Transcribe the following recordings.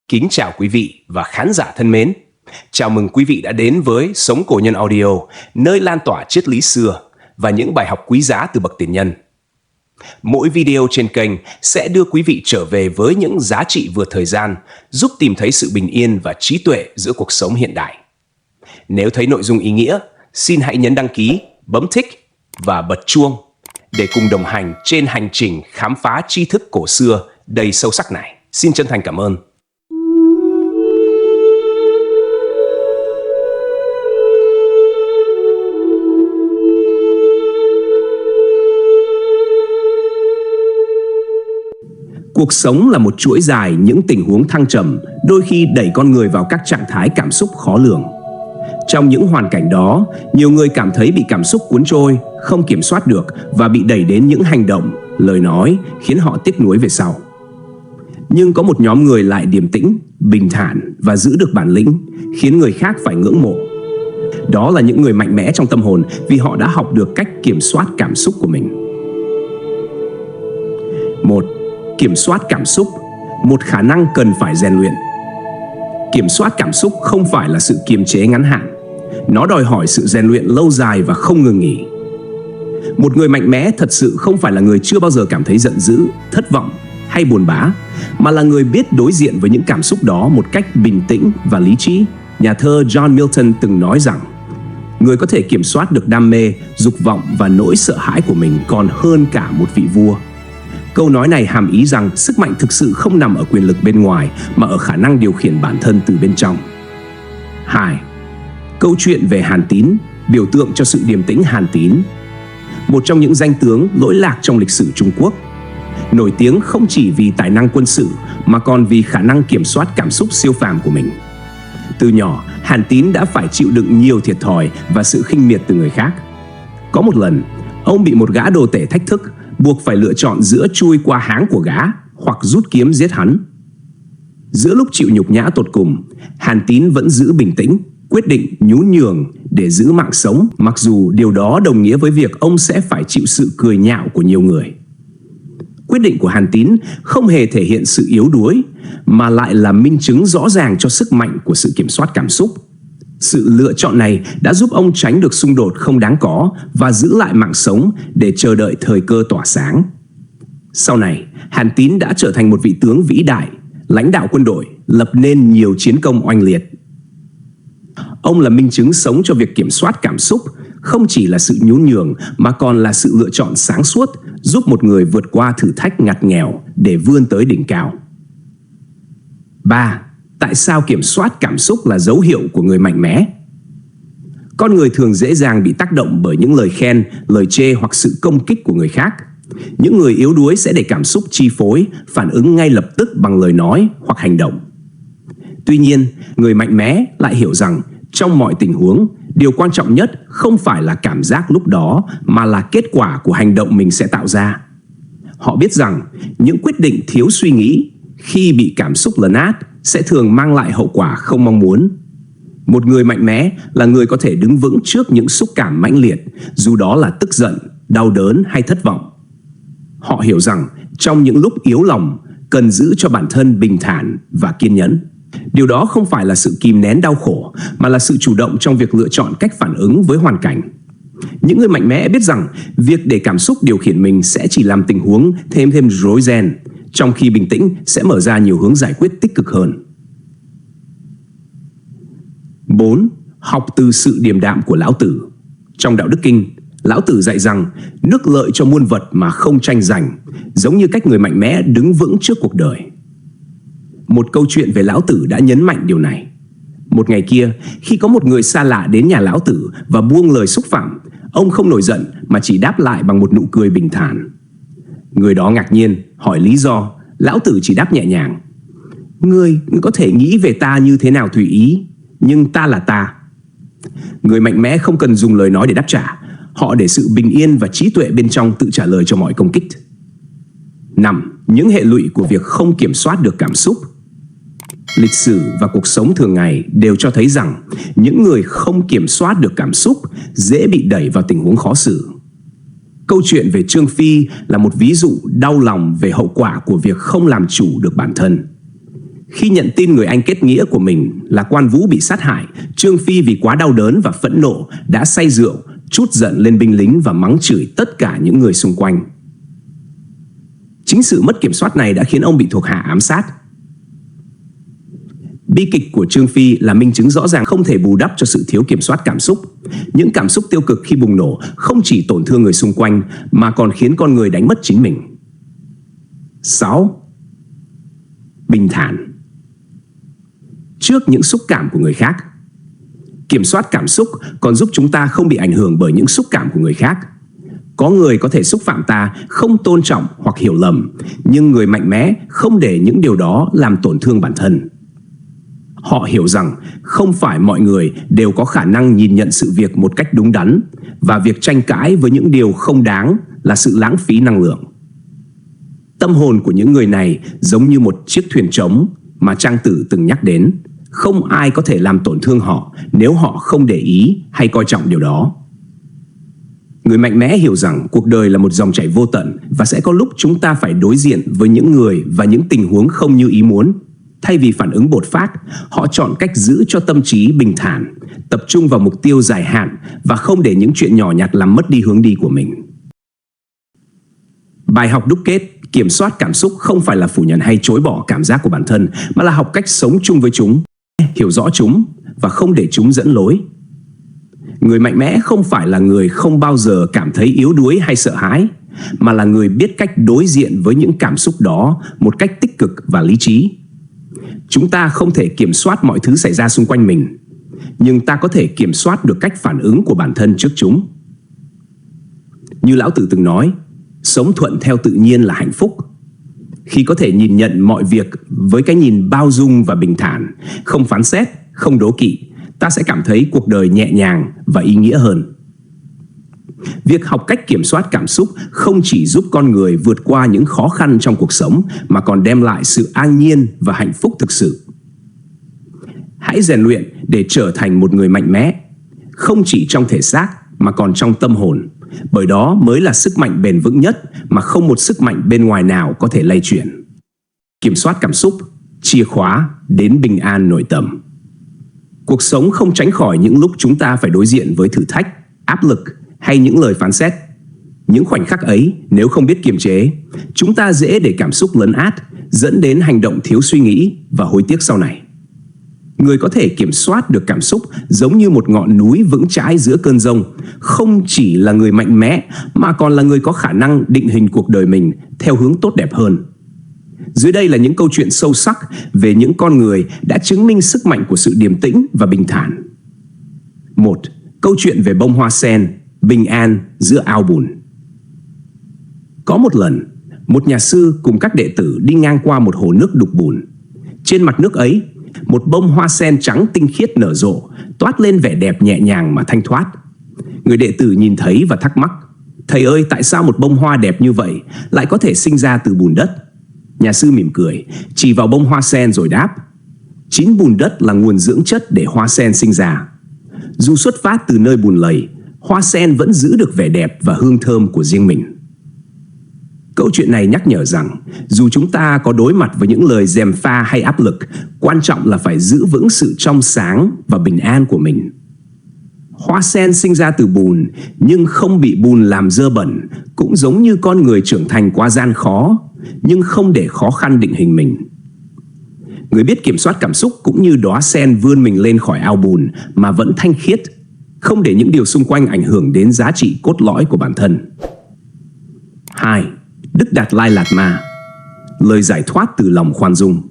Kính chào quý vị và khán giả thân mến. Chào mừng quý vị đã đến với Sống Cổ Nhân Audio, nơi lan tỏa triết lý xưa và những bài học quý giá từ bậc tiền nhân. Mỗi video trên kênh sẽ đưa quý vị trở về với những giá trị vượt thời gian, giúp tìm thấy sự bình yên và trí tuệ giữa cuộc sống hiện đại. Nếu thấy nội dung ý nghĩa, xin hãy nhấn đăng ký, bấm thích và bật chuông để cùng đồng hành trên hành trình khám phá tri thức cổ xưa đầy sâu sắc này. Xin chân thành cảm ơn. Cuộc sống là một chuỗi dài những tình huống thăng trầm, đôi khi đẩy con người vào các trạng thái cảm xúc khó lường. Trong những hoàn cảnh đó, nhiều người cảm thấy bị cảm xúc cuốn trôi, không kiểm soát được và bị đẩy đến những hành động, lời nói khiến họ tiếc nuối về sau. Nhưng có một nhóm người lại điềm tĩnh, bình thản và giữ được bản lĩnh, khiến người khác phải ngưỡng mộ. Đó là những người mạnh mẽ trong tâm hồn vì họ đã học được cách kiểm soát cảm xúc của mình. 1. Kiểm soát cảm xúc, một khả năng cần phải rèn luyện. Kiểm soát cảm xúc không phải là sự kiềm chế ngắn hạn. Nó đòi hỏi sự rèn luyện lâu dài và không ngừng nghỉ. Một người mạnh mẽ thật sự không phải là người chưa bao giờ cảm thấy giận dữ, thất vọng hay buồn bã, mà là người biết đối diện với những cảm xúc đó một cách bình tĩnh và lý trí. Nhà thơ John Milton từng nói rằng, người có thể kiểm soát được đam mê, dục vọng và nỗi sợ hãi của mình còn hơn cả một vị vua. Câu nói này hàm ý rằng sức mạnh thực sự không nằm ở quyền lực bên ngoài mà ở khả năng điều khiển bản thân từ bên trong. 2. Câu chuyện về Hàn Tín, biểu tượng cho sự điềm tĩnh Hàn Tín. Một trong những danh tướng lỗi lạc trong lịch sử Trung Quốc. Nổi tiếng không chỉ vì tài năng quân sự mà còn vì khả năng kiểm soát cảm xúc siêu phàm của mình. Từ nhỏ, Hàn Tín đã phải chịu đựng nhiều thiệt thòi và sự khinh miệt từ người khác. Có một lần, ông bị một gã đồ tể thách thức, buộc phải lựa chọn giữa chui qua háng của gã hoặc rút kiếm giết hắn. Giữa lúc chịu nhục nhã tột cùng, Hàn Tín vẫn giữ bình tĩnh, quyết định nhún nhường để giữ mạng sống, mặc dù điều đó đồng nghĩa với việc ông sẽ phải chịu sự cười nhạo của nhiều người. Quyết định của Hàn Tín không hề thể hiện sự yếu đuối, mà lại là minh chứng rõ ràng cho sức mạnh của sự kiểm soát cảm xúc. Sự lựa chọn này đã giúp ông tránh được xung đột không đáng có và giữ lại mạng sống để chờ đợi thời cơ tỏa sáng. Sau này, Hàn Tín đã trở thành một vị tướng vĩ đại, lãnh đạo quân đội, lập nên nhiều chiến công oanh liệt. Ông là minh chứng sống cho việc kiểm soát cảm xúc, không chỉ là sự nhún nhường mà còn là sự lựa chọn sáng suốt, giúp một người vượt qua thử thách ngặt nghèo để vươn tới đỉnh cao. 3. Tại sao kiểm soát cảm xúc là dấu hiệu của người mạnh mẽ? Con người thường dễ dàng bị tác động bởi những lời khen, lời chê hoặc sự công kích của người khác. Những người yếu đuối sẽ để cảm xúc chi phối, phản ứng ngay lập tức bằng lời nói hoặc hành động. Tuy nhiên, người mạnh mẽ lại hiểu rằng trong mọi tình huống, điều quan trọng nhất không phải là cảm giác lúc đó mà là kết quả của hành động mình sẽ tạo ra. Họ biết rằng những quyết định thiếu suy nghĩ khi bị cảm xúc lấn át sẽ thường mang lại hậu quả không mong muốn. Một người mạnh mẽ là người có thể đứng vững trước những xúc cảm mãnh liệt, dù đó là tức giận, đau đớn hay thất vọng. Họ hiểu rằng trong những lúc yếu lòng, cần giữ cho bản thân bình thản và kiên nhẫn. Điều đó không phải là sự kìm nén đau khổ, mà là sự chủ động trong việc lựa chọn cách phản ứng với hoàn cảnh. Những người mạnh mẽ biết rằng việc để cảm xúc điều khiển mình sẽ chỉ làm tình huống thêm rối ren, trong khi bình tĩnh sẽ mở ra nhiều hướng giải quyết tích cực hơn. 4. Học từ sự điềm đạm của Lão Tử. Trong Đạo Đức Kinh, Lão Tử dạy rằng nước lợi cho muôn vật mà không tranh giành, giống như cách người mạnh mẽ đứng vững trước cuộc đời. Một câu chuyện về Lão Tử đã nhấn mạnh điều này. Một ngày kia, khi có một người xa lạ đến nhà Lão Tử và buông lời xúc phạm, ông không nổi giận mà chỉ đáp lại bằng một nụ cười bình thản. Người đó ngạc nhiên, hỏi lý do. Lão Tử chỉ đáp nhẹ nhàng: Ngươi có thể nghĩ về ta như thế nào tùy ý, nhưng ta là ta. Người mạnh mẽ không cần dùng lời nói để đáp trả. Họ để sự bình yên và trí tuệ bên trong tự trả lời cho mọi công kích. 5. Những hệ lụy của việc không kiểm soát được cảm xúc. Lịch sử và cuộc sống thường ngày đều cho thấy rằng những người không kiểm soát được cảm xúc dễ bị đẩy vào tình huống khó xử. Câu chuyện về Trương Phi là một ví dụ đau lòng về hậu quả của việc không làm chủ được bản thân. Khi nhận tin người anh kết nghĩa của mình là Quan Vũ bị sát hại, Trương Phi vì quá đau đớn và phẫn nộ đã say rượu, trút giận lên binh lính và mắng chửi tất cả những người xung quanh. Chính sự mất kiểm soát này đã khiến ông bị thuộc hạ ám sát. Bi kịch của Trương Phi là minh chứng rõ ràng không thể bù đắp cho sự thiếu kiểm soát cảm xúc. Những cảm xúc tiêu cực khi bùng nổ không chỉ tổn thương người xung quanh mà còn khiến con người đánh mất chính mình. 6. Bình thản. Trước những xúc cảm của người khác. Kiểm soát cảm xúc còn giúp chúng ta không bị ảnh hưởng bởi những xúc cảm của người khác. Có người có thể xúc phạm ta, không tôn trọng hoặc hiểu lầm, nhưng người mạnh mẽ không để những điều đó làm tổn thương bản thân. Họ hiểu rằng không phải mọi người đều có khả năng nhìn nhận sự việc một cách đúng đắn, và việc tranh cãi với những điều không đáng là sự lãng phí năng lượng. Tâm hồn của những người này giống như một chiếc thuyền trống mà Trang Tử từng nhắc đến. Không ai có thể làm tổn thương họ nếu họ không để ý hay coi trọng điều đó. Người mạnh mẽ hiểu rằng cuộc đời là một dòng chảy vô tận và sẽ có lúc chúng ta phải đối diện với những người và những tình huống không như ý muốn. Thay vì phản ứng bột phát, họ chọn cách giữ cho tâm trí bình thản, tập trung vào mục tiêu dài hạn và không để những chuyện nhỏ nhặt làm mất đi hướng đi của mình. Bài học đúc kết: kiểm soát cảm xúc không phải là phủ nhận hay chối bỏ cảm giác của bản thân, mà là học cách sống chung với chúng, hiểu rõ chúng và không để chúng dẫn lối. Người mạnh mẽ không phải là người không bao giờ cảm thấy yếu đuối hay sợ hãi, mà là người biết cách đối diện với những cảm xúc đó một cách tích cực và lý trí. Chúng ta không thể kiểm soát mọi thứ xảy ra xung quanh mình, nhưng ta có thể kiểm soát được cách phản ứng của bản thân trước chúng. Như Lão Tử từng nói, sống thuận theo tự nhiên là hạnh phúc. Khi có thể nhìn nhận mọi việc với cái nhìn bao dung và bình thản, không phán xét, không đố kỵ, ta sẽ cảm thấy cuộc đời nhẹ nhàng và ý nghĩa hơn. Việc học cách kiểm soát cảm xúc không chỉ giúp con người vượt qua những khó khăn trong cuộc sống mà còn đem lại sự an nhiên và hạnh phúc thực sự. Hãy rèn luyện để trở thành một người mạnh mẽ, không chỉ trong thể xác mà còn trong tâm hồn, bởi đó mới là sức mạnh bền vững nhất mà không một sức mạnh bên ngoài nào có thể lay chuyển. Kiểm soát cảm xúc, chìa khóa đến bình an nội tâm. Cuộc sống không tránh khỏi những lúc chúng ta phải đối diện với thử thách, áp lực hay những lời phán xét. Những khoảnh khắc ấy, nếu không biết kiềm chế, chúng ta dễ để cảm xúc lấn át, dẫn đến hành động thiếu suy nghĩ và hối tiếc sau này. Người có thể kiểm soát được cảm xúc giống như một ngọn núi vững chãi giữa cơn giông, không chỉ là người mạnh mẽ mà còn là người có khả năng định hình cuộc đời mình theo hướng tốt đẹp hơn. Dưới đây là những câu chuyện sâu sắc về những con người đã chứng minh sức mạnh của sự điềm tĩnh và bình thản. 1. Câu chuyện về bông hoa sen, bình an giữa ao bùn. Có một lần, một nhà sư cùng các đệ tử đi ngang qua một hồ nước đục bùn. Trên mặt nước ấy, một bông hoa sen trắng tinh khiết nở rộ, toát lên vẻ đẹp nhẹ nhàng mà thanh thoát. Người đệ tử nhìn thấy và thắc mắc: "Thầy ơi, tại sao một bông hoa đẹp như vậy lại có thể sinh ra từ bùn đất?" Nhà sư mỉm cười, chỉ vào bông hoa sen rồi đáp: "Chính bùn đất là nguồn dưỡng chất để hoa sen sinh ra. Dù xuất phát từ nơi bùn lầy, hoa sen vẫn giữ được vẻ đẹp và hương thơm của riêng mình." Câu chuyện này nhắc nhở rằng dù chúng ta có đối mặt với những lời gièm pha hay áp lực, quan trọng là phải giữ vững sự trong sáng và bình an của mình. Hoa sen sinh ra từ bùn nhưng không bị bùn làm dơ bẩn, cũng giống như con người trưởng thành qua gian khó nhưng không để khó khăn định hình mình. Người biết kiểm soát cảm xúc cũng như đóa sen vươn mình lên khỏi ao bùn mà vẫn thanh khiết, không để những điều xung quanh ảnh hưởng đến giá trị cốt lõi của bản thân. 2. Đức Đạt Lai Lạt Ma, lời giải thoát từ lòng khoan dung.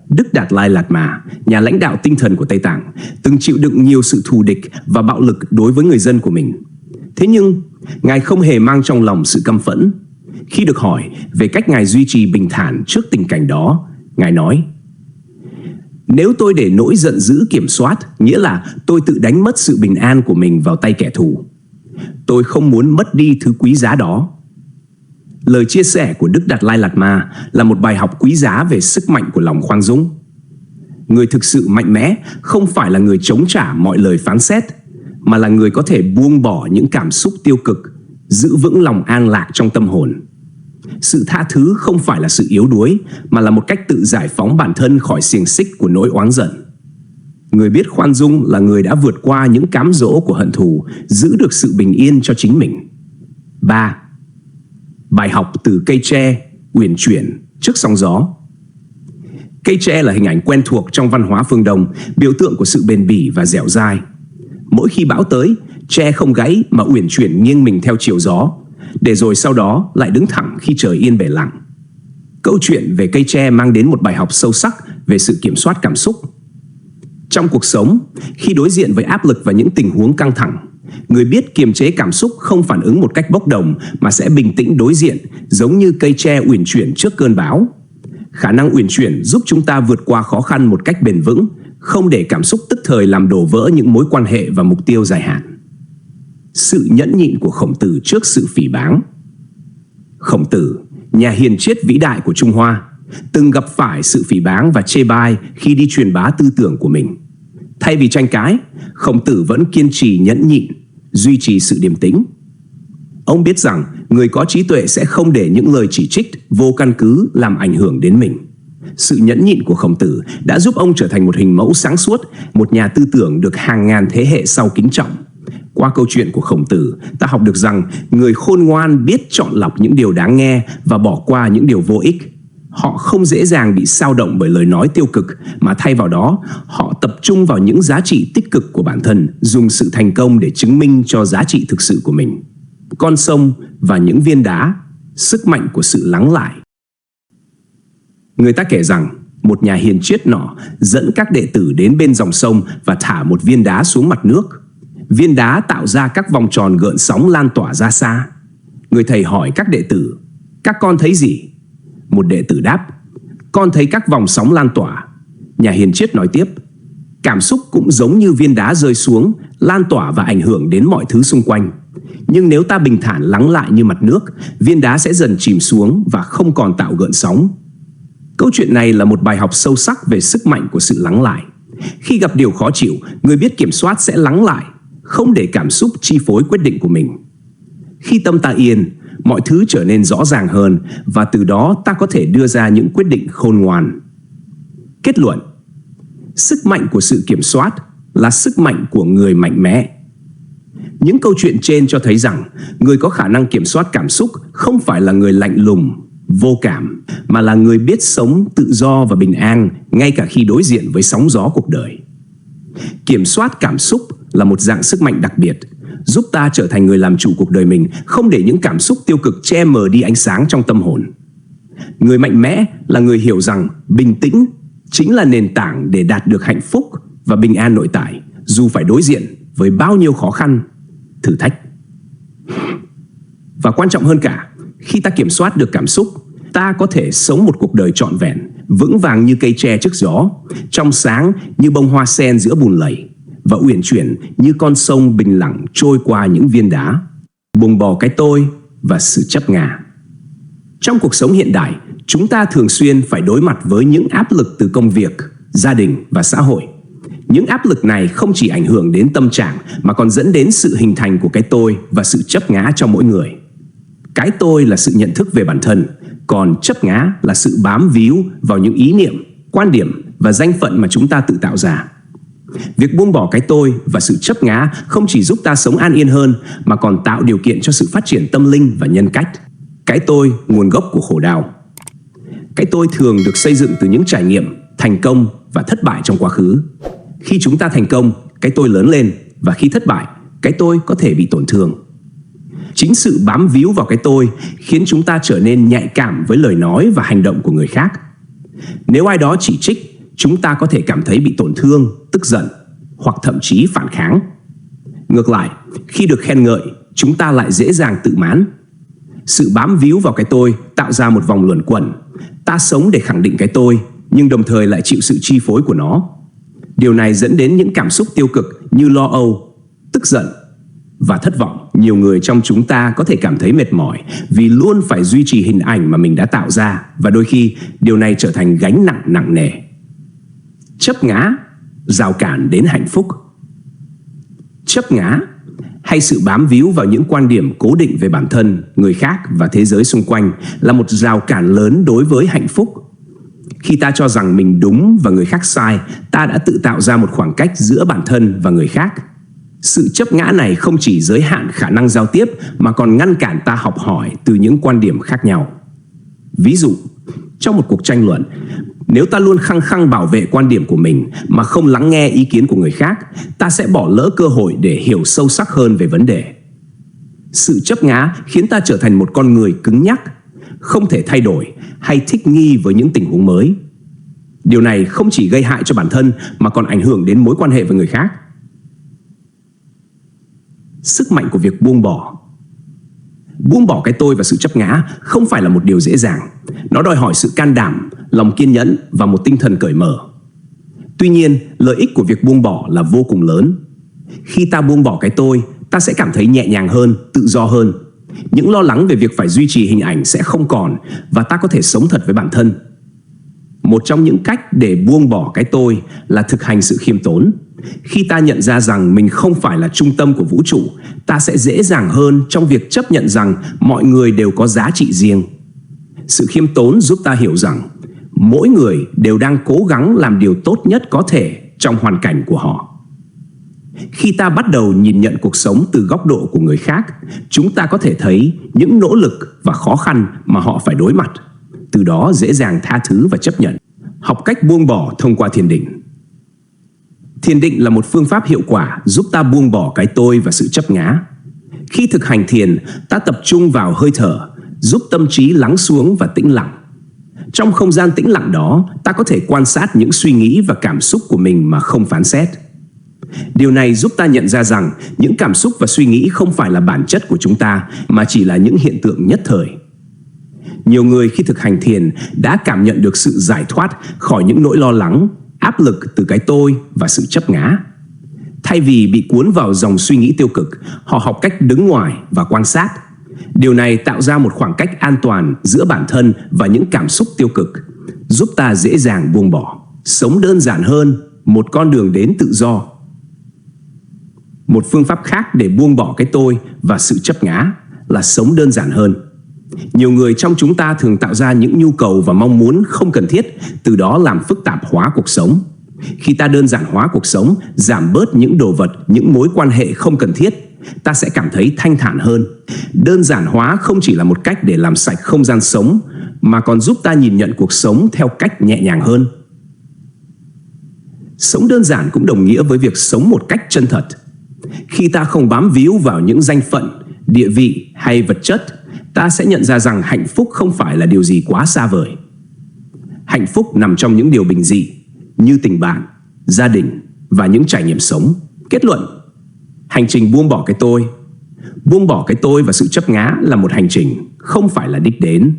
Đức Đạt Lai Lạt Ma, nhà lãnh đạo tinh thần của Tây Tạng, từng chịu đựng nhiều sự thù địch và bạo lực đối với người dân của mình. Thế nhưng, Ngài không hề mang trong lòng sự căm phẫn. Khi được hỏi về cách Ngài duy trì bình thản trước tình cảnh đó, Ngài nói: "Nếu tôi để nỗi giận dữ kiểm soát, nghĩa là tôi tự đánh mất sự bình an của mình vào tay kẻ thù. Tôi không muốn mất đi thứ quý giá đó." Lời chia sẻ của Đức Đạt Lai Lạt Ma là một bài học quý giá về sức mạnh của lòng khoan dung. Người thực sự mạnh mẽ không phải là người chống trả mọi lời phán xét, mà là người có thể buông bỏ những cảm xúc tiêu cực, giữ vững lòng an lạc trong tâm hồn. Sự tha thứ không phải là sự yếu đuối, mà là một cách tự giải phóng bản thân khỏi xiềng xích của nỗi oán giận. Người biết khoan dung là người đã vượt qua những cám dỗ của hận thù, giữ được sự bình yên cho chính mình. 3. Bài học từ cây tre uyển chuyển trước sóng gió. Cây tre là hình ảnh quen thuộc trong văn hóa phương Đông, biểu tượng của sự bền bỉ và dẻo dai. Mỗi khi bão tới, tre không gãy mà uyển chuyển nghiêng mình theo chiều gió, để rồi sau đó lại đứng thẳng khi trời yên bể lặng. Câu chuyện về cây tre mang đến một bài học sâu sắc về sự kiểm soát cảm xúc. Trong cuộc sống, khi đối diện với áp lực và những tình huống căng thẳng, người biết kiềm chế cảm xúc không phản ứng một cách bốc đồng mà sẽ bình tĩnh đối diện, giống như cây tre uyển chuyển trước cơn bão. Khả năng uyển chuyển giúp chúng ta vượt qua khó khăn một cách bền vững, không để cảm xúc tức thời làm đổ vỡ những mối quan hệ và mục tiêu dài hạn. Sự nhẫn nhịn của Khổng Tử trước sự phỉ báng. Khổng Tử, nhà hiền triết vĩ đại của Trung Hoa, từng gặp phải sự phỉ báng và chê bai khi đi truyền bá tư tưởng của mình. Thay vì tranh cãi, Khổng Tử vẫn kiên trì nhẫn nhịn, duy trì sự điềm tĩnh. Ông biết rằng người có trí tuệ sẽ không để những lời chỉ trích vô căn cứ làm ảnh hưởng đến mình. Sự nhẫn nhịn của Khổng Tử đã giúp ông trở thành một hình mẫu sáng suốt, một nhà tư tưởng được hàng ngàn thế hệ sau kính trọng. Qua câu chuyện của Khổng Tử, ta học được rằng người khôn ngoan biết chọn lọc những điều đáng nghe và bỏ qua những điều vô ích. Họ không dễ dàng bị xao động bởi lời nói tiêu cực, mà thay vào đó, họ tập trung vào những giá trị tích cực của bản thân, dùng sự thành công để chứng minh cho giá trị thực sự của mình. Con sông và những viên đá, sức mạnh của sự lắng lại. Người ta kể rằng, một nhà hiền triết nọ dẫn các đệ tử đến bên dòng sông và thả một viên đá xuống mặt nước. Viên đá tạo ra các vòng tròn gợn sóng lan tỏa ra xa. Người thầy hỏi các đệ tử, các con thấy gì? Một đệ tử đáp, con thấy các vòng sóng lan tỏa. Nhà hiền triết nói tiếp, cảm xúc cũng giống như viên đá rơi xuống, lan tỏa và ảnh hưởng đến mọi thứ xung quanh. Nhưng nếu ta bình thản lắng lại như mặt nước, viên đá sẽ dần chìm xuống và không còn tạo gợn sóng. Câu chuyện này là một bài học sâu sắc về sức mạnh của sự lắng lại. Khi gặp điều khó chịu, người biết kiểm soát sẽ lắng lại, không để cảm xúc chi phối quyết định của mình. Khi tâm ta yên, mọi thứ trở nên rõ ràng hơn và từ đó ta có thể đưa ra những quyết định khôn ngoan. Kết luận: sức mạnh của sự kiểm soát là sức mạnh của người mạnh mẽ. Những câu chuyện trên cho thấy rằng người có khả năng kiểm soát cảm xúc không phải là người lạnh lùng, vô cảm, mà là người biết sống tự do và bình an ngay cả khi đối diện với sóng gió cuộc đời. Kiểm soát cảm xúc là một dạng sức mạnh đặc biệt, giúp ta trở thành người làm chủ cuộc đời mình, không để những cảm xúc tiêu cực che mờ đi ánh sáng trong tâm hồn. Người mạnh mẽ là người hiểu rằng bình tĩnh chính là nền tảng để đạt được hạnh phúc và bình an nội tại, dù phải đối diện với bao nhiêu khó khăn, thử thách. Và quan trọng hơn cả, khi ta kiểm soát được cảm xúc, ta có thể sống một cuộc đời trọn vẹn, vững vàng như cây tre trước gió, trong sáng như bông hoa sen giữa bùn lầy, và uyển chuyển như con sông bình lặng trôi qua những viên đá, buông bỏ cái tôi và sự chấp ngã. Trong cuộc sống hiện đại, chúng ta thường xuyên phải đối mặt với những áp lực từ công việc, gia đình và xã hội. Những áp lực này không chỉ ảnh hưởng đến tâm trạng mà còn dẫn đến sự hình thành của cái tôi và sự chấp ngã cho mỗi người. Cái tôi là sự nhận thức về bản thân, còn chấp ngã là sự bám víu vào những ý niệm, quan điểm và danh phận mà chúng ta tự tạo ra. Việc buông bỏ cái tôi và sự chấp ngã không chỉ giúp ta sống an yên hơn mà còn tạo điều kiện cho sự phát triển tâm linh và nhân cách. Cái tôi, nguồn gốc của khổ đau. Cái tôi thường được xây dựng từ những trải nghiệm, thành công và thất bại trong quá khứ. Khi chúng ta thành công, cái tôi lớn lên, và khi thất bại, cái tôi có thể bị tổn thương. Chính sự bám víu vào cái tôi khiến chúng ta trở nên nhạy cảm với lời nói và hành động của người khác. Nếu ai đó chỉ trích, chúng ta có thể cảm thấy bị tổn thương, tức giận hoặc thậm chí phản kháng. Ngược lại, khi được khen ngợi, chúng ta lại dễ dàng tự mãn. Sự bám víu vào cái tôi tạo ra một vòng luẩn quẩn. Ta sống để khẳng định cái tôi, nhưng đồng thời lại chịu sự chi phối của nó. Điều này dẫn đến những cảm xúc tiêu cực như lo âu, tức giận và thất vọng. Nhiều người trong chúng ta có thể cảm thấy mệt mỏi vì luôn phải duy trì hình ảnh mà mình đã tạo ra, và đôi khi điều này trở thành gánh nặng nặng nề. Chấp ngã, rào cản đến hạnh phúc. Chấp ngã, hay sự bám víu vào những quan điểm cố định về bản thân, người khác và thế giới xung quanh là một rào cản lớn đối với hạnh phúc. Khi ta cho rằng mình đúng và người khác sai, ta đã tự tạo ra một khoảng cách giữa bản thân và người khác. Sự chấp ngã này không chỉ giới hạn khả năng giao tiếp mà còn ngăn cản ta học hỏi từ những quan điểm khác nhau. Ví dụ, trong một cuộc tranh luận, nếu ta luôn khăng khăng bảo vệ quan điểm của mình mà không lắng nghe ý kiến của người khác, ta sẽ bỏ lỡ cơ hội để hiểu sâu sắc hơn về vấn đề. Sự chấp ngã khiến ta trở thành một con người cứng nhắc, không thể thay đổi hay thích nghi với những tình huống mới. Điều này không chỉ gây hại cho bản thân mà còn ảnh hưởng đến mối quan hệ với người khác. Sức mạnh của việc buông bỏ. Buông bỏ cái tôi và sự chấp ngã không phải là một điều dễ dàng. Nó đòi hỏi sự can đảm, lòng kiên nhẫn và một tinh thần cởi mở. Tuy nhiên, lợi ích của việc buông bỏ là vô cùng lớn. Khi ta buông bỏ cái tôi, ta sẽ cảm thấy nhẹ nhàng hơn, tự do hơn. Những lo lắng về việc phải duy trì hình ảnh sẽ không còn và ta có thể sống thật với bản thân. Một trong những cách để buông bỏ cái tôi là thực hành sự khiêm tốn. Khi ta nhận ra rằng mình không phải là trung tâm của vũ trụ, ta sẽ dễ dàng hơn trong việc chấp nhận rằng mọi người đều có giá trị riêng. Sự khiêm tốn giúp ta hiểu rằng mỗi người đều đang cố gắng làm điều tốt nhất có thể trong hoàn cảnh của họ. Khi ta bắt đầu nhìn nhận cuộc sống từ góc độ của người khác, chúng ta có thể thấy những nỗ lực và khó khăn mà họ phải đối mặt. Từ đó dễ dàng tha thứ và chấp nhận. Học cách buông bỏ thông qua thiền định. Thiền định là một phương pháp hiệu quả giúp ta buông bỏ cái tôi và sự chấp ngã. Khi thực hành thiền, ta tập trung vào hơi thở, giúp tâm trí lắng xuống và tĩnh lặng. Trong không gian tĩnh lặng đó, ta có thể quan sát những suy nghĩ và cảm xúc của mình mà không phán xét. Điều này giúp ta nhận ra rằng những cảm xúc và suy nghĩ không phải là bản chất của chúng ta, mà chỉ là những hiện tượng nhất thời. Nhiều người khi thực hành thiền đã cảm nhận được sự giải thoát khỏi những nỗi lo lắng, áp lực từ cái tôi và sự chấp ngã. Thay vì bị cuốn vào dòng suy nghĩ tiêu cực, họ học cách đứng ngoài và quan sát. Điều này tạo ra một khoảng cách an toàn giữa bản thân và những cảm xúc tiêu cực, giúp ta dễ dàng buông bỏ, sống đơn giản hơn, một con đường đến tự do. Một phương pháp khác để buông bỏ cái tôi và sự chấp ngã là sống đơn giản hơn. Nhiều người trong chúng ta thường tạo ra những nhu cầu và mong muốn không cần thiết, từ đó làm phức tạp hóa cuộc sống. Khi ta đơn giản hóa cuộc sống, giảm bớt những đồ vật, những mối quan hệ không cần thiết, ta sẽ cảm thấy thanh thản hơn. Đơn giản hóa không chỉ là một cách để làm sạch không gian sống, mà còn giúp ta nhìn nhận cuộc sống theo cách nhẹ nhàng hơn. Sống đơn giản cũng đồng nghĩa với việc sống một cách chân thật. Khi ta không bám víu vào những danh phận, địa vị hay vật chất, ta sẽ nhận ra rằng hạnh phúc không phải là điều gì quá xa vời. Hạnh phúc nằm trong những điều bình dị như tình bạn, gia đình và những trải nghiệm sống. Kết luận, hành trình buông bỏ cái tôi. Buông bỏ cái tôi và sự chấp ngã là một hành trình, không phải là đích đến.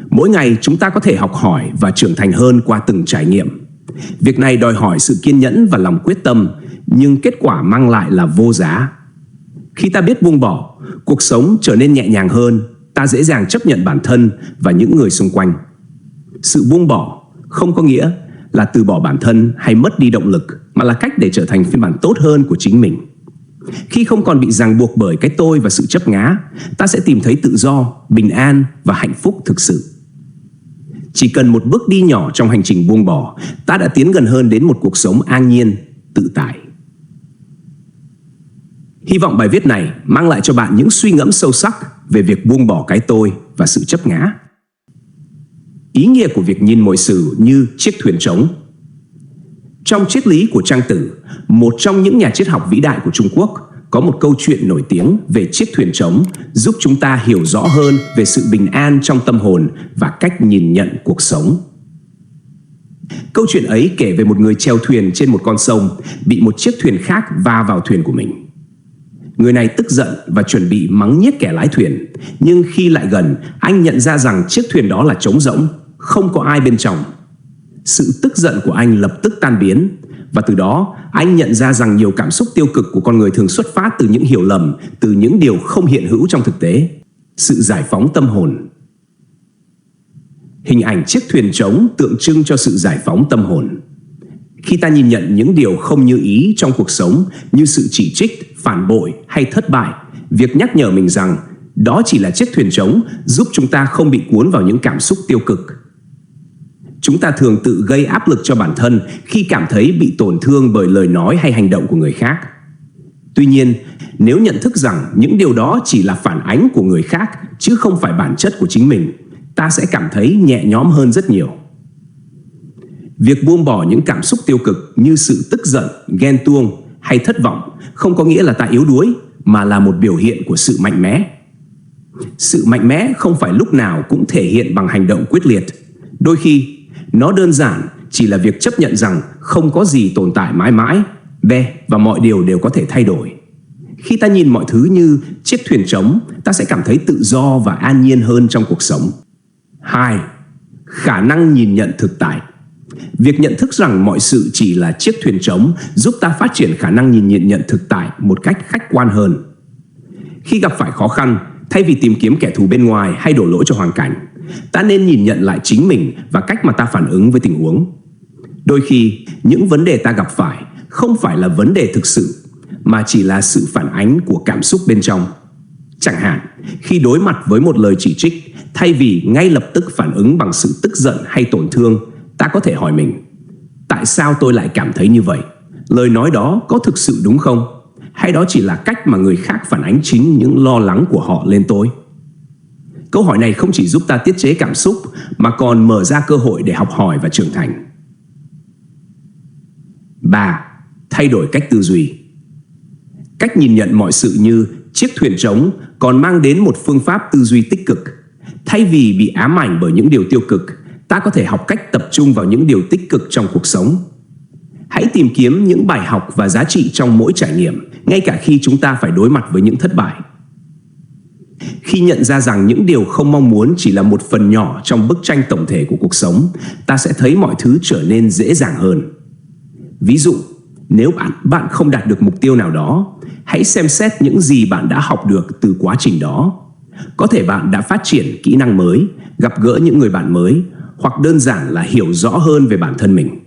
Mỗi ngày chúng ta có thể học hỏi và trưởng thành hơn qua từng trải nghiệm. Việc này đòi hỏi sự kiên nhẫn và lòng quyết tâm, nhưng kết quả mang lại là vô giá. Khi ta biết buông bỏ, cuộc sống trở nên nhẹ nhàng hơn, ta dễ dàng chấp nhận bản thân và những người xung quanh. Sự buông bỏ không có nghĩa là từ bỏ bản thân hay mất đi động lực, mà là cách để trở thành phiên bản tốt hơn của chính mình. Khi không còn bị ràng buộc bởi cái tôi và sự chấp ngã, ta sẽ tìm thấy tự do, bình an và hạnh phúc thực sự. Chỉ cần một bước đi nhỏ trong hành trình buông bỏ, ta đã tiến gần hơn đến một cuộc sống an nhiên, tự tại. Hy vọng bài viết này mang lại cho bạn những suy ngẫm sâu sắc về việc buông bỏ cái tôi và sự chấp ngã. Ý nghĩa của việc nhìn mọi sự như chiếc thuyền trống. Trong triết lý của Trang Tử, một trong những nhà triết học vĩ đại của Trung Quốc, có một câu chuyện nổi tiếng về chiếc thuyền trống giúp chúng ta hiểu rõ hơn về sự bình an trong tâm hồn và cách nhìn nhận cuộc sống. Câu chuyện ấy kể về một người chèo thuyền trên một con sông, bị một chiếc thuyền khác va vào thuyền của mình. Người này tức giận và chuẩn bị mắng nhiếc kẻ lái thuyền, nhưng khi lại gần, anh nhận ra rằng chiếc thuyền đó là trống rỗng, không có ai bên trong. Sự tức giận của anh lập tức tan biến, và từ đó anh nhận ra rằng nhiều cảm xúc tiêu cực của con người thường xuất phát từ những hiểu lầm, từ những điều không hiện hữu trong thực tế. Sự giải phóng tâm hồn. Hình ảnh chiếc thuyền trống tượng trưng cho sự giải phóng tâm hồn. Khi ta nhìn nhận những điều không như ý trong cuộc sống như sự chỉ trích, phản bội hay thất bại, việc nhắc nhở mình rằng đó chỉ là chiếc thuyền trống giúp chúng ta không bị cuốn vào những cảm xúc tiêu cực. Chúng ta thường tự gây áp lực cho bản thân khi cảm thấy bị tổn thương bởi lời nói hay hành động của người khác. Tuy nhiên, nếu nhận thức rằng những điều đó chỉ là phản ánh của người khác chứ không phải bản chất của chính mình, ta sẽ cảm thấy nhẹ nhõm hơn rất nhiều. Việc buông bỏ những cảm xúc tiêu cực như sự tức giận, ghen tuông hay thất vọng không có nghĩa là ta yếu đuối, mà là một biểu hiện của sự mạnh mẽ. Sự mạnh mẽ không phải lúc nào cũng thể hiện bằng hành động quyết liệt. Đôi khi, nó đơn giản chỉ là việc chấp nhận rằng không có gì tồn tại mãi mãi, và mọi điều đều có thể thay đổi. Khi ta nhìn mọi thứ như chiếc thuyền trống, ta sẽ cảm thấy tự do và an nhiên hơn trong cuộc sống. 2. Khả năng nhìn nhận thực tại. Việc nhận thức rằng mọi sự chỉ là chiếc thuyền trống giúp ta phát triển khả năng nhìn nhận thực tại một cách khách quan hơn. Khi gặp phải khó khăn, thay vì tìm kiếm kẻ thù bên ngoài hay đổ lỗi cho hoàn cảnh, ta nên nhìn nhận lại chính mình và cách mà ta phản ứng với tình huống. Đôi khi, những vấn đề ta gặp phải không phải là vấn đề thực sự, mà chỉ là sự phản ánh của cảm xúc bên trong. Chẳng hạn, khi đối mặt với một lời chỉ trích, thay vì ngay lập tức phản ứng bằng sự tức giận hay tổn thương, ta có thể hỏi mình: tại sao tôi lại cảm thấy như vậy? Lời nói đó có thực sự đúng không? Hay đó chỉ là cách mà người khác phản ánh chính những lo lắng của họ lên tôi? Câu hỏi này không chỉ giúp ta tiết chế cảm xúc, mà còn mở ra cơ hội để học hỏi và trưởng thành. 3. Thay đổi cách tư duy. Cách nhìn nhận mọi sự như chiếc thuyền trống còn mang đến một phương pháp tư duy tích cực. Thay vì bị ám ảnh bởi những điều tiêu cực, ta có thể học cách tập trung vào những điều tích cực trong cuộc sống. Hãy tìm kiếm những bài học và giá trị trong mỗi trải nghiệm, ngay cả khi chúng ta phải đối mặt với những thất bại. Khi nhận ra rằng những điều không mong muốn chỉ là một phần nhỏ trong bức tranh tổng thể của cuộc sống, ta sẽ thấy mọi thứ trở nên dễ dàng hơn. Ví dụ, nếu bạn không đạt được mục tiêu nào đó, hãy xem xét những gì bạn đã học được từ quá trình đó. Có thể bạn đã phát triển kỹ năng mới, gặp gỡ những người bạn mới, hoặc đơn giản là hiểu rõ hơn về bản thân mình.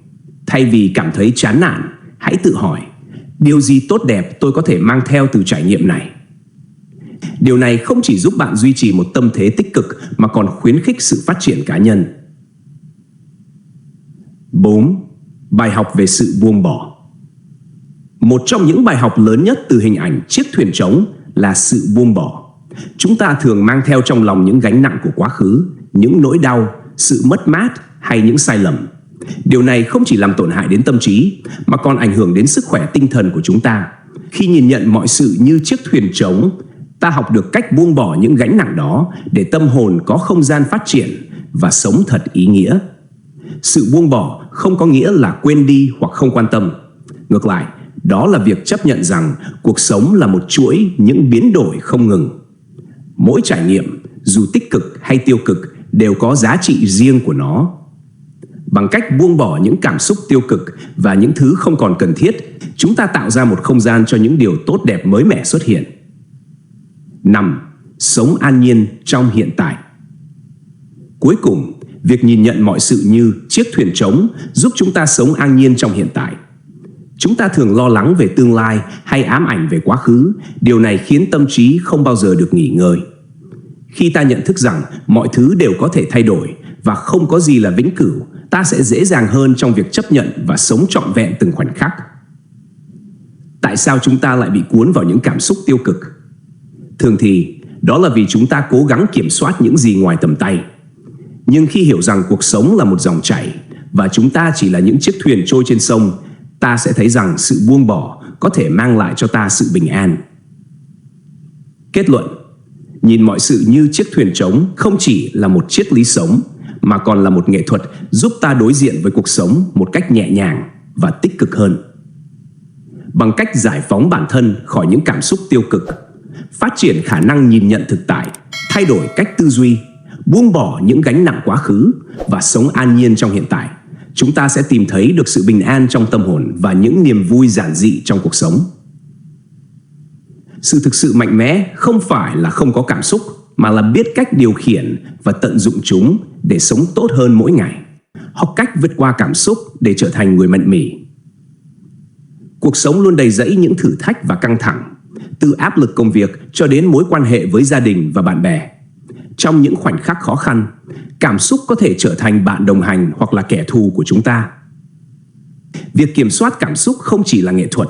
Thay vì cảm thấy chán nản, hãy tự hỏi: điều gì tốt đẹp tôi có thể mang theo từ trải nghiệm này? Điều này không chỉ giúp bạn duy trì một tâm thế tích cực mà còn khuyến khích sự phát triển cá nhân. 4. Bài học về sự buông bỏ. Một trong những bài học lớn nhất từ hình ảnh chiếc thuyền trống là sự buông bỏ. Chúng ta thường mang theo trong lòng những gánh nặng của quá khứ, những nỗi đau, sự mất mát hay những sai lầm. Điều này không chỉ làm tổn hại đến tâm trí, mà còn ảnh hưởng đến sức khỏe tinh thần của chúng ta. Khi nhìn nhận mọi sự như chiếc thuyền trống, ta học được cách buông bỏ những gánh nặng đó để tâm hồn có không gian phát triển và sống thật ý nghĩa. Sự buông bỏ không có nghĩa là quên đi hoặc không quan tâm. Ngược lại, đó là việc chấp nhận rằng cuộc sống là một chuỗi những biến đổi không ngừng. Mỗi trải nghiệm, dù tích cực hay tiêu cực, đều có giá trị riêng của nó. Bằng cách buông bỏ những cảm xúc tiêu cực và những thứ không còn cần thiết, chúng ta tạo ra một không gian cho những điều tốt đẹp mới mẻ xuất hiện. 5. Sống an nhiên trong hiện tại. Cuối cùng, việc nhìn nhận mọi sự như chiếc thuyền trống giúp chúng ta sống an nhiên trong hiện tại. Chúng ta thường lo lắng về tương lai hay ám ảnh về quá khứ. Điều này khiến tâm trí không bao giờ được nghỉ ngơi. Khi ta nhận thức rằng mọi thứ đều có thể thay đổi và không có gì là vĩnh cửu, ta sẽ dễ dàng hơn trong việc chấp nhận và sống trọn vẹn từng khoảnh khắc. Tại sao chúng ta lại bị cuốn vào những cảm xúc tiêu cực? Thường thì, đó là vì chúng ta cố gắng kiểm soát những gì ngoài tầm tay. Nhưng khi hiểu rằng cuộc sống là một dòng chảy và chúng ta chỉ là những chiếc thuyền trôi trên sông, ta sẽ thấy rằng sự buông bỏ có thể mang lại cho ta sự bình an. Kết luận: nhìn mọi sự như chiếc thuyền trống không chỉ là một triết lý sống, mà còn là một nghệ thuật giúp ta đối diện với cuộc sống một cách nhẹ nhàng và tích cực hơn. Bằng cách giải phóng bản thân khỏi những cảm xúc tiêu cực, phát triển khả năng nhìn nhận thực tại, thay đổi cách tư duy, buông bỏ những gánh nặng quá khứ và sống an nhiên trong hiện tại, chúng ta sẽ tìm thấy được sự bình an trong tâm hồn và những niềm vui giản dị trong cuộc sống. Sự thực sự mạnh mẽ không phải là không có cảm xúc, mà là biết cách điều khiển và tận dụng chúng để sống tốt hơn mỗi ngày. Học cách vượt qua cảm xúc để trở thành người mạnh mẽ. Cuộc sống luôn đầy rẫy những thử thách và căng thẳng. từ áp lực công việc cho đến mối quan hệ với gia đình và bạn bè. Trong những khoảnh khắc khó khăn, cảm xúc có thể trở thành bạn đồng hành hoặc là kẻ thù của chúng ta. Việc kiểm soát cảm xúc không chỉ là nghệ thuật,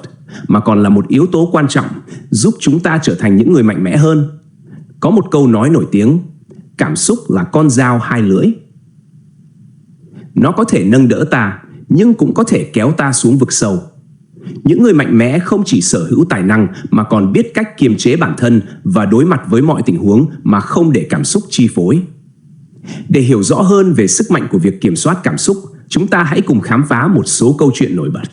mà còn là một yếu tố quan trọng giúp chúng ta trở thành những người mạnh mẽ hơn. Có một câu nói nổi tiếng, cảm xúc là con dao hai lưỡi. Nó có thể nâng đỡ ta, nhưng cũng có thể kéo ta xuống vực sâu. Những người mạnh mẽ không chỉ sở hữu tài năng mà còn biết cách kiềm chế bản thân và đối mặt với mọi tình huống mà không để cảm xúc chi phối. Để hiểu rõ hơn về sức mạnh của việc kiểm soát cảm xúc, chúng ta hãy cùng khám phá một số câu chuyện nổi bật.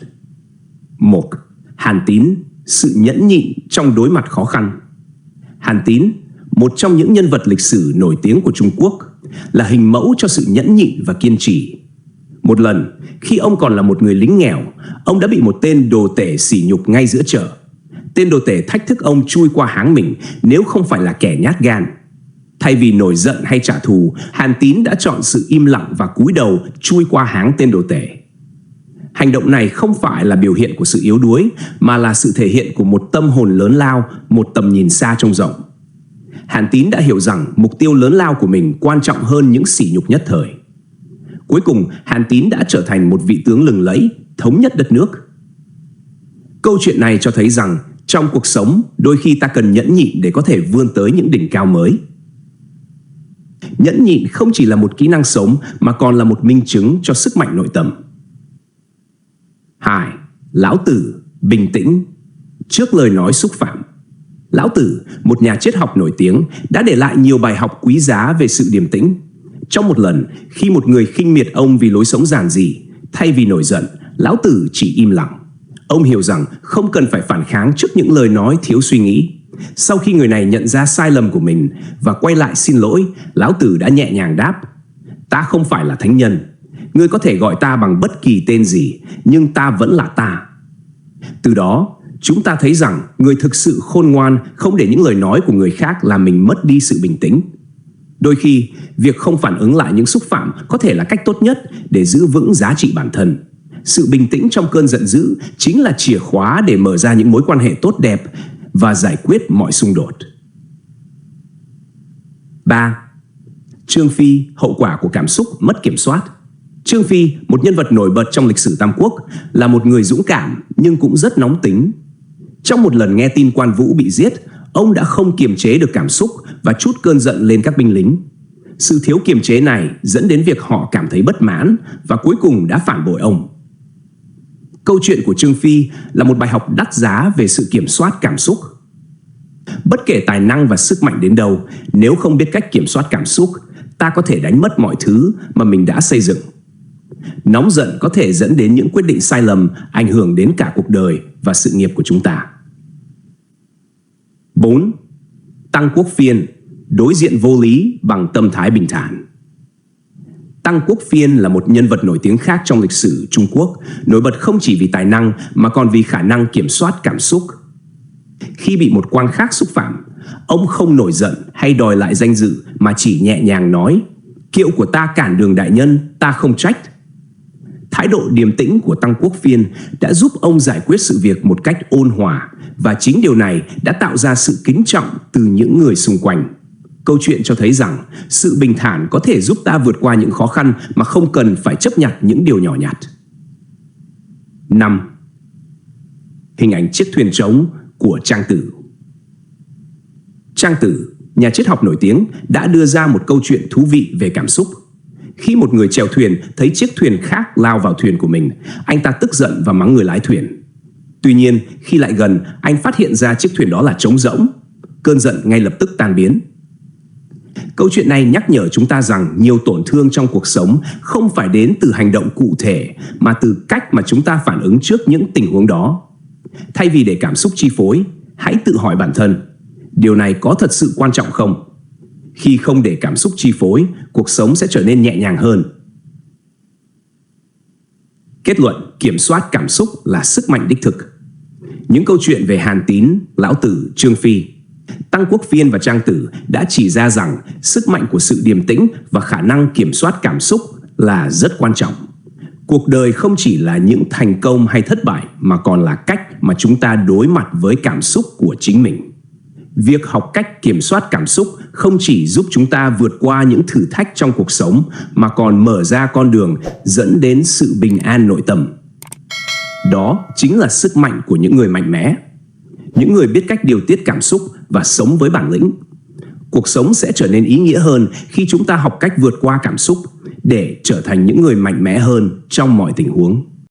1. Hàn Tín, sự nhẫn nhịn trong đối mặt khó khăn. Hàn Tín, một trong những nhân vật lịch sử nổi tiếng của Trung Quốc, là hình mẫu cho sự nhẫn nhịn và kiên trì. Một lần, khi ông còn là một người lính nghèo, ông đã bị một tên đồ tể sỉ nhục ngay giữa chợ. Tên đồ tể thách thức ông chui qua háng mình nếu không phải là kẻ nhát gan. Thay vì nổi giận hay trả thù, Hàn Tín đã chọn sự im lặng và cúi đầu chui qua háng tên đồ tể. Hành động này không phải là biểu hiện của sự yếu đuối, mà là sự thể hiện của một tâm hồn lớn lao, một tầm nhìn xa trông rộng. Hàn Tín đã hiểu rằng mục tiêu lớn lao của mình quan trọng hơn những sỉ nhục nhất thời. Cuối cùng, Hàn Tín đã trở thành một vị tướng lừng lẫy, thống nhất đất nước. Câu chuyện này cho thấy rằng trong cuộc sống, đôi khi ta cần nhẫn nhịn để có thể vươn tới những đỉnh cao mới. Nhẫn nhịn không chỉ là một kỹ năng sống mà còn là một minh chứng cho sức mạnh nội tâm. 2. Lão Tử, bình tĩnh trước lời nói xúc phạm. Lão Tử, một nhà triết học nổi tiếng, đã để lại nhiều bài học quý giá về sự điềm tĩnh. Trong một lần, khi một người khinh miệt ông vì lối sống giản dị, thay vì nổi giận, Lão Tử chỉ im lặng. Ông hiểu rằng không cần phải phản kháng trước những lời nói thiếu suy nghĩ. Sau khi người này nhận ra sai lầm của mình và quay lại xin lỗi, Lão Tử đã nhẹ nhàng đáp: "Ta không phải là thánh nhân. Ngươi có thể gọi ta bằng bất kỳ tên gì, nhưng ta vẫn là ta." Từ đó, chúng ta thấy rằng người thực sự khôn ngoan không để những lời nói của người khác làm mình mất đi sự bình tĩnh. Đôi khi, việc không phản ứng lại những xúc phạm có thể là cách tốt nhất để giữ vững giá trị bản thân. Sự bình tĩnh trong cơn giận dữ chính là chìa khóa để mở ra những mối quan hệ tốt đẹp và giải quyết mọi xung đột. 3. Trương Phi, hậu quả của cảm xúc mất kiểm soát. Trương Phi, một nhân vật nổi bật trong lịch sử Tam Quốc, là một người dũng cảm nhưng cũng rất nóng tính. Trong một lần nghe tin Quan Vũ bị giết, ông đã không kiềm chế được cảm xúc và trút cơn giận lên các binh lính. Sự thiếu kiềm chế này dẫn đến việc họ cảm thấy bất mãn và cuối cùng đã phản bội ông. Câu chuyện của Trương Phi là một bài học đắt giá về sự kiểm soát cảm xúc. Bất kể tài năng và sức mạnh đến đâu, nếu không biết cách kiểm soát cảm xúc, ta có thể đánh mất mọi thứ mà mình đã xây dựng. Nóng giận có thể dẫn đến những quyết định sai lầm, ảnh hưởng đến cả cuộc đời và sự nghiệp của chúng ta. 4. Tăng Quốc Phiên, đối diện vô lý bằng tâm thái bình thản. Tăng Quốc Phiên là một nhân vật nổi tiếng khác trong lịch sử Trung Quốc, nổi bật không chỉ vì tài năng mà còn vì khả năng kiểm soát cảm xúc. Khi bị một quan khác xúc phạm, ông không nổi giận hay đòi lại danh dự mà chỉ nhẹ nhàng nói: "Kiệu của ta cản đường đại nhân, ta không trách." Thái độ điềm tĩnh của Tăng Quốc Phiên đã giúp ông giải quyết sự việc một cách ôn hòa, và chính điều này đã tạo ra sự kính trọng từ những người xung quanh. Câu chuyện cho thấy rằng sự bình thản có thể giúp ta vượt qua những khó khăn mà không cần phải chấp nhặt những điều nhỏ nhặt. 5. Hình ảnh chiếc thuyền trống của Trang Tử. Trang Tử, nhà triết học nổi tiếng, đã đưa ra một câu chuyện thú vị về cảm xúc. Khi một người chèo thuyền thấy chiếc thuyền khác lao vào thuyền của mình, anh ta tức giận và mắng người lái thuyền. Tuy nhiên, khi lại gần, anh phát hiện ra chiếc thuyền đó là trống rỗng. Cơn giận ngay lập tức tan biến. Câu chuyện này nhắc nhở chúng ta rằng nhiều tổn thương trong cuộc sống không phải đến từ hành động cụ thể, mà từ cách mà chúng ta phản ứng trước những tình huống đó. Thay vì để cảm xúc chi phối, hãy tự hỏi bản thân: điều này có thật sự quan trọng không? Khi không để cảm xúc chi phối, cuộc sống sẽ trở nên nhẹ nhàng hơn. Kết luận: kiểm soát cảm xúc là sức mạnh đích thực. Những câu chuyện về Hàn Tín, Lão Tử, Trương Phi, Tăng Quốc Phiên và Trang Tử đã chỉ ra rằng sức mạnh của sự điềm tĩnh và khả năng kiểm soát cảm xúc là rất quan trọng. Cuộc đời không chỉ là những thành công hay thất bại mà còn là cách mà chúng ta đối mặt với cảm xúc của chính mình. Việc học cách kiểm soát cảm xúc không chỉ giúp chúng ta vượt qua những thử thách trong cuộc sống mà còn mở ra con đường dẫn đến sự bình an nội tâm. Đó chính là sức mạnh của những người mạnh mẽ, những người biết cách điều tiết cảm xúc và sống với bản lĩnh. Cuộc sống sẽ trở nên ý nghĩa hơn khi chúng ta học cách vượt qua cảm xúc để trở thành những người mạnh mẽ hơn trong mọi tình huống.